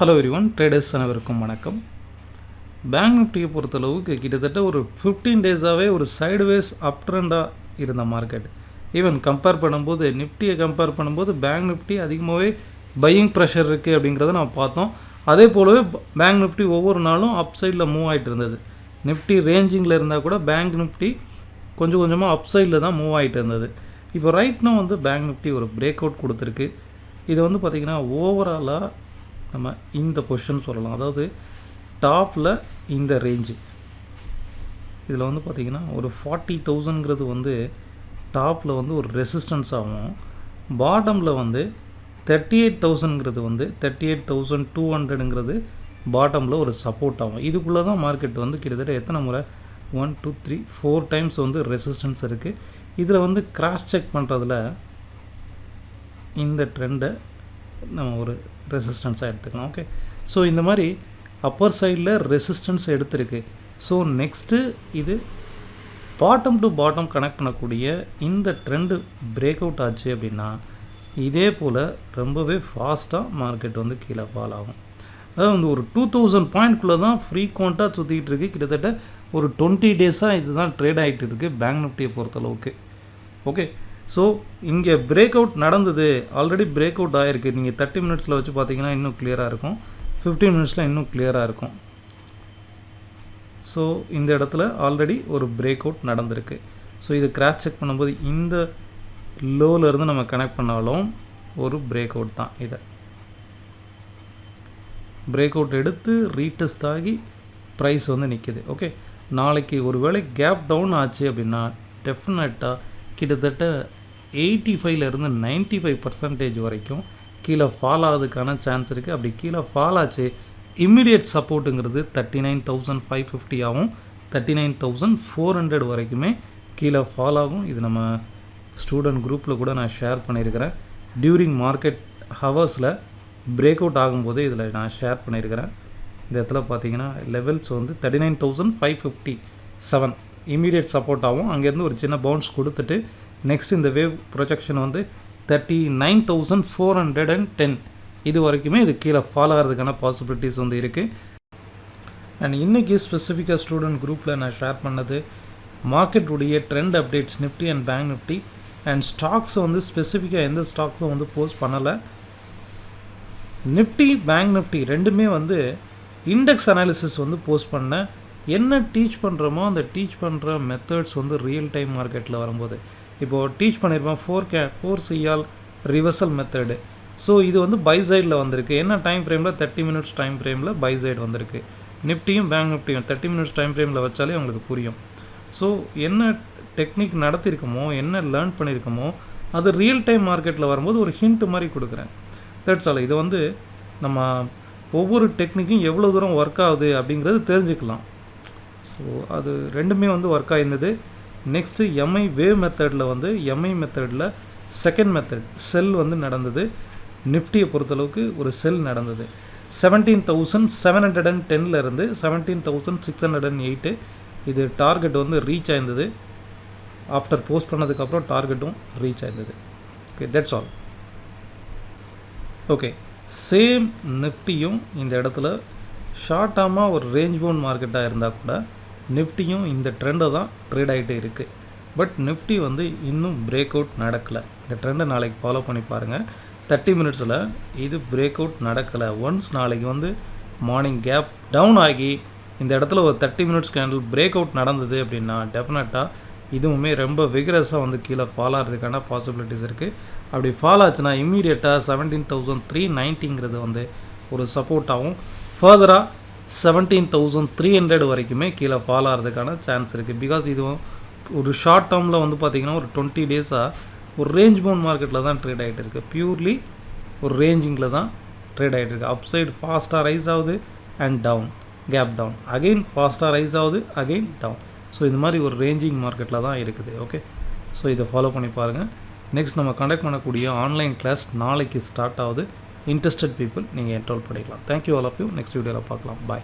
Hello everyone, traders அனைவருக்கும் வணக்கம். Bank நிஃப்டியை பொறுத்தளவுக்கு கிட்டத்தட்ட ஒரு 15 டேஸாகவே ஒரு சைடுவேஸ் அப் ட்ரெண்டாக இருந்த மார்க்கெட். ஈவன் கம்பேர் பண்ணும்போது நிஃப்டியை கம்பேர் பண்ணும்போது பேங்க் நிஃப்டி அதிகமாகவே பையிங் ப்ரெஷர் இருக்குது அப்படிங்கிறத நம்ம பார்த்தோம். அதே போலவே பேங்க் நிஃப்டி ஒவ்வொரு நாளும் அப் சைடில் மூவ் ஆகிட்டு இருந்தது. நிஃப்டி ரேஞ்சிங்கில் இருந்தால் கூட பேங்க் நிஃப்டி கொஞ்சம் கொஞ்சமாக அப் சைடில் தான் மூவ் ஆகிட்டு இருந்தது. இப்போ ரைட்னா பேங்க் நிஃப்டி ஒரு பிரேக் அவுட் கொடுத்துருக்கு. இது பார்த்திங்கன்னா ஓவராலாக நம்ம இந்த பொசிஷன் சொல்லலாம். அதாவது டாப்பில் இந்த ரேஞ்சு இதில் பார்த்திங்கன்னா ஒரு 40,000ங்கிறது டாப்பில் ஒரு ரெசிஸ்டன்ஸ் ஆகும். பாட்டமில் 38,000ங்கிறது 38,200ங்கிறது பாட்டமில் ஒரு சப்போர்ட் ஆகும். இதுக்குள்ளே தான் மார்க்கெட் கிட்டத்தட்ட எத்தனை முறை 1 2 3 4 டைம்ஸ் ரெசிஸ்டன்ஸ் இருக்குது. இதில் கிராஸ் செக் பண்ணுறதுல இந்த ட்ரெண்டை நம்ம ஒரு ரெசிஸ்டன்ஸாக எடுத்துக்கலாம். ஓகே, ஸோ இந்த மாதிரி அப்பர் சைடில் ரெசிஸ்டன்ஸ் எடுத்திருக்கு. ஸோ நெக்ஸ்ட்டு இது பாட்டம் டு பாட்டம் கனெக்ட் பண்ணக்கூடிய இந்த ட்ரெண்டு பிரேக் அவுட் ஆச்சு அப்படின்னா இதே போல் ரொம்பவே ஃபாஸ்ட்டாக மார்க்கெட் கீழே ஃபால் ஆகும். அதாவது ஒரு 2000 பாயிண்ட்குள்ளே தான் ஃப்ரீக்வெண்ட்டாக சுற்றிக்கிட்டு இருக்குது. கிட்டத்தட்ட ஒரு 20 டேஸாக இது தான் ட்ரேட் ஆகிட்டு இருக்குது பேங்க் நிஃப்டியை பொறுத்தளவுக்கு. ஓகே, ஸோ இங்கே பிரேக் அவுட் நடந்தது, ஆல்ரெடி பிரேக் அவுட் ஆகிருக்கு. நீங்கள் 30 மினிட்ஸில் வச்சு பார்த்தீங்கன்னா இன்னும் கிளியராக இருக்கும், 15 மினிட்ஸில் இன்னும் கிளியராக இருக்கும். ஸோ இந்த இடத்துல ஆல்ரெடி ஒரு பிரேக் அவுட் நடந்திருக்கு. ஸோ இது கிராஸ் செக் பண்ணும்போது இந்த லோவிலேருந்து நம்ம கனெக்ட் பண்ணாலும் ஒரு பிரேக் அவுட் தான். இதை பிரேக் அவுட் எடுத்து ரீடெஸ்ட் ஆகி ப்ரைஸ் நிற்கிது. ஓகே, நாளைக்கு ஒரு வேளை கேப் டவுன் ஆச்சு அப்படின்னா டெஃபினட்டாக கிட்டத்தட்ட 85லேருந்து 95% வரைக்கும் கீழே ஃபால் ஆகிறதுக்கான சான்ஸ் இருக்குது. அப்படி கீழே ஃபால் ஆச்சு இம்மிடியட் சப்போர்ட்டுங்கிறது 39,550 ஆகும், 39,400 வரைக்குமே கீழே ஃபால் ஆகும். இது நம்ம ஸ்டூடெண்ட் குரூப்பில் கூட நான் ஷேர் பண்ணியிருக்கிறேன். டியூரிங் மார்க்கெட் ஹவர்ஸில் பிரேக் அவுட் ஆகும்போது இதில் நான் ஷேர் பண்ணியிருக்கிறேன். இந்த இடத்துல பார்த்தீங்கன்னா லெவல்ஸ் 39,557 இமீடியட் சப்போர்ட் ஆகும். அங்கேருந்து ஒரு சின்ன பவுன்ஸ் கொடுத்துட்டு நெக்ஸ்ட் இந்த வேவ் ப்ரொஜெக்ஷன் 39,410 இது வரைக்குமே இது கீழே ஃபால் ஆகிறதுக்கான பாசிபிலிட்டிஸ் இருக்குது. அண்ட் இன்றைக்கி ஸ்பெசிஃபிக்காக ஸ்டூடெண்ட் குரூப்பில் நான் ஷேர் பண்ணது மார்க்கெட்டுடைய trend updates Nifty and bank Nifty and stocks ஸ்பெசிஃபிக்காக எந்த ஸ்டாக்ஸும் போஸ்ட் பண்ணலை. நிஃப்டி பேங்க் நிஃப்டி ரெண்டுமே இண்டெக்ஸ் அனாலிசிஸ் போஸ்ட் பண்ணேன். என்ன டீச் பண்ணுறோமோ அந்த டீச் பண்ணுற மெத்தட்ஸ் ரியல் டைம் மார்க்கெட்டில் வரும்போது இப்போது டீச் பண்ணியிருப்பேன் 4CL ரிவர்சல் மெத்தடு. ஸோ இது பை சைடில் வந்திருக்கு. என்ன டைம் ஃப்ரேமில் 30 மினிட்ஸ் டைம் ஃப்ரேமில் பை சைடு வந்திருக்கு. நிஃப்டியும் பேங்க் நிஃப்டியும் 30 மினிட்ஸ் டைம் ஃப்ரேமில் வச்சாலே உங்களுக்கு புரியும். ஸோ என்ன டெக்னிக் நடத்தியிருக்கோமோ என்ன லேர்ன் பண்ணியிருக்கோமோ அது ரியல் டைம் மார்க்கெட்டில் வரும்போது ஒரு ஹிண்ட் மாதிரி கொடுக்குறேன். That's all. இது நம்ம ஒவ்வொரு டெக்னிக்கும் எவ்வளோ தூரம் ஒர்க் ஆகுது அப்படிங்கிறது தெரிஞ்சுக்கலாம். ஸோ அது ரெண்டுமே ஒர்க் ஆகிருந்தது. நெக்ஸ்ட்டு எம்ஐ வேவ் மெத்தடில் எம்ஐ மெத்தடில் செகண்ட் மெத்தட் செல் நடந்தது. நிஃப்டியை பொறுத்தளவுக்கு ஒரு செல் நடந்தது. 17,710லேருந்து 17,608 இது டார்கெட் ரீச் ஆயிருந்தது. ஆஃப்டர் போஸ்ட் பண்ணதுக்கப்புறம் டார்கெட்டும் ரீச் ஆயிருந்தது. Okay, that's all. Okay, same நிஃப்டியும் இந்த இடத்துல ஷார்ட் டேர்மாக ஒரு ரேஞ்ச் பவுண்ட் மார்க்கெட்டாக இருந்தால் கூட நிஃப்டியும் இந்த ட்ரெண்டை தான் ட்ரேட் ஆகிட்டே இருக்குது. பட் நிஃப்டி இன்னும் பிரேக் அவுட் நடக்கலை. இந்த ட்ரெண்டை நாளைக்கு ஃபாலோ பண்ணி பாருங்கள். 30 மினிட்ஸில் இது பிரேக் அவுட் நடக்கலை. ஒன்ஸ் நாளைக்கு மார்னிங் கேப் டவுன் ஆகி இந்த இடத்துல ஒரு 30 மினிட்ஸ் கேண்டில் பிரேக் அவுட் நடந்தது அப்படின்னா டெஃபினட்டாக இதுவுமே ரொம்ப விகரஸாக கீழே ஃபால் ஆகிறதுக்கான பாசிபிலிட்டிஸ் இருக்குது. அப்படி ஃபால் ஆச்சுன்னா இம்மீடியட்டாக 17,390ங்கிறது ஒரு சப்போர்ட் ஆகும். ஃபர்தராக 17,300 வரைக்குமே கீழே ஃபால் ஆகிறதுக்கான சான்ஸ் இருக்குது. பிகாஸ் இதுவும் ஒரு ஷார்ட் டேர்மில் பார்த்திங்கன்னா ஒரு 20 டேஸாக ஒரு ரேஞ்ச் பவுண்ட் மார்க்கெட்டில் தான் ட்ரேட் ஆகிட்டு இருக்குது. பியூர்லி ஒரு ரேஞ்சிங்கில் தான் ட்ரேட் ஆகிட்டு இருக்குது. அப் சைடு ஃபாஸ்ட்டாக ரைஸ் ஆகுது and down, gap down, again ஃபாஸ்ட்டாக ரைஸ் ஆகுது, அகெயின் டவுன். ஸோ இது மாதிரி ஒரு ரேஞ்சிங் மார்க்கெட்டில் தான் இருக்குது. ஓகே, ஸோ இதை ஃபாலோ பண்ணி பாருங்கள். நெக்ஸ்ட் நம்ம கண்டக்ட் பண்ணக்கூடிய ஆன்லைன் கிளாஸ் நாளைக்கு ஸ்டார்ட் ஆகுது. இன்ட்ரெஸ்டட் பீப்புள் நீங்கள் என்ரோல் பண்ணிக்கலாம். Thank you all of you. Next வீடியோவில் பார்க்கலாம். பாய்.